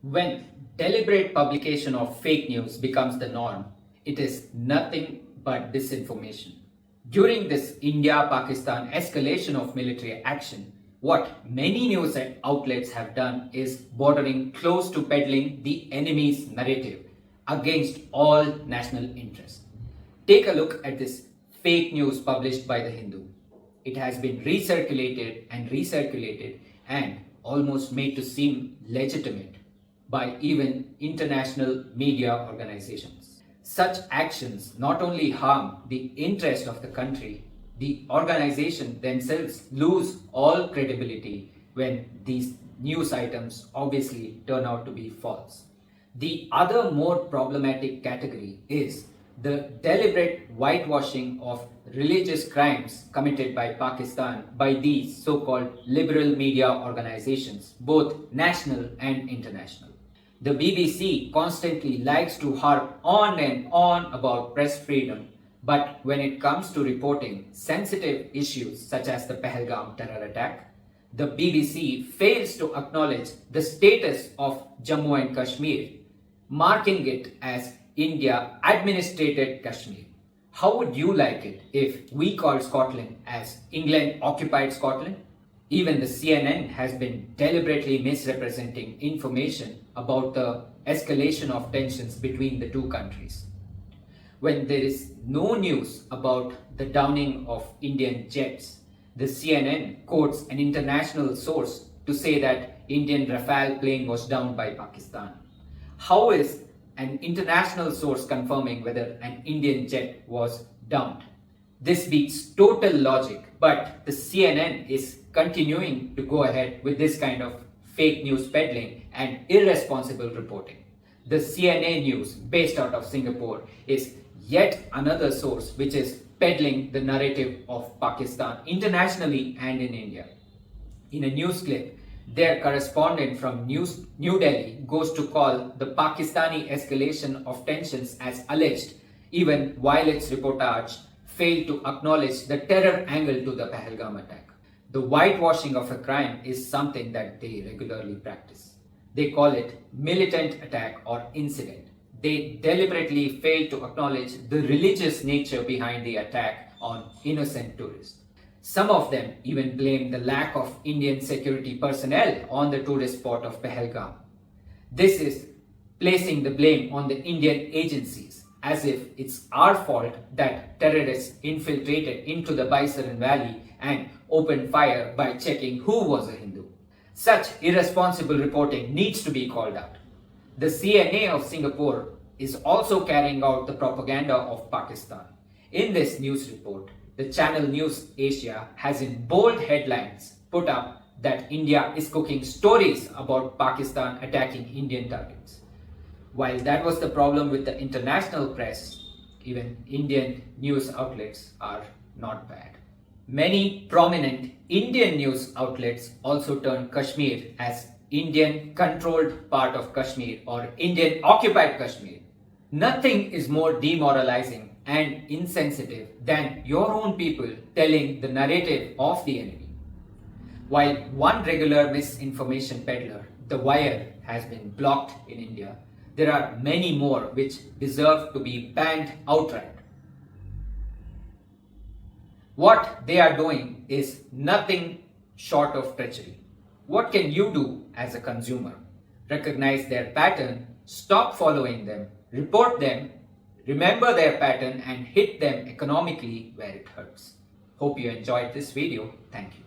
When deliberate publication of fake news becomes the norm, it is nothing but disinformation. During this India-Pakistan escalation of military action, what many news outlets have done is bordering close to peddling the enemy's narrative against all national interest. Take a look at this fake news published by the Hindu. It has been recirculated and almost made to seem legitimate by even international media organizations. Such actions not only harm the interest of the country, the organization themselves lose all credibility when these news items obviously turn out to be false. The other more problematic category is the deliberate whitewashing of religious crimes committed by Pakistan by these so-called liberal media organizations, both national and international. The BBC constantly likes to harp on and on about press freedom, but when it comes to reporting sensitive issues such as the Pahalgam terror attack, the BBC fails to acknowledge the status of Jammu and Kashmir, marking it as India administrated Kashmir. How would you like it if we called Scotland as England occupied Scotland? Even the CNN has been deliberately misrepresenting information about the escalation of tensions between the two countries. When there is no news about the downing of Indian jets, the CNN quotes an international source to say that Indian Rafale plane was downed by Pakistan. How is an international source confirming whether an Indian jet was downed? This beats total logic, but the CNN is continuing to go ahead with this kind of fake news peddling and irresponsible reporting. The CNA News, based out of Singapore, is yet another source which is peddling the narrative of Pakistan internationally and in India. In a news clip, their correspondent from New Delhi goes to call the Pakistani escalation of tensions as alleged, even while its reportage failed to acknowledge the terror angle to the Pahalgam attack. The whitewashing of a crime is something that they regularly practice. They call it militant attack or incident. They deliberately fail to acknowledge the religious nature behind the attack on innocent tourists. Some of them even blame the lack of Indian security personnel on the tourist spot of Pahalgam. This is placing the blame on the Indian agencies, as if it's our fault that terrorists infiltrated into the Baisaran Valley and opened fire by checking who was a Hindu. Such irresponsible reporting needs to be called out. The CNA of Singapore is also carrying out the propaganda of Pakistan. In this news report, the channel News Asia has in bold headlines put up that India is cooking stories about Pakistan attacking Indian targets. While that was the problem with the international press, even Indian news outlets are not bad. Many prominent Indian news outlets also turn Kashmir as Indian controlled part of Kashmir or Indian occupied Kashmir. Nothing is more demoralizing and insensitive than your own people telling the narrative of the enemy. While one regular misinformation peddler, The Wire, has been blocked in India, there are many more which deserve to be banned outright. What they are doing is nothing short of treachery. What can you do as a consumer? Recognize their pattern, stop following them, report them, remember their pattern and hit them economically where it hurts. Hope you enjoyed this video. Thank you.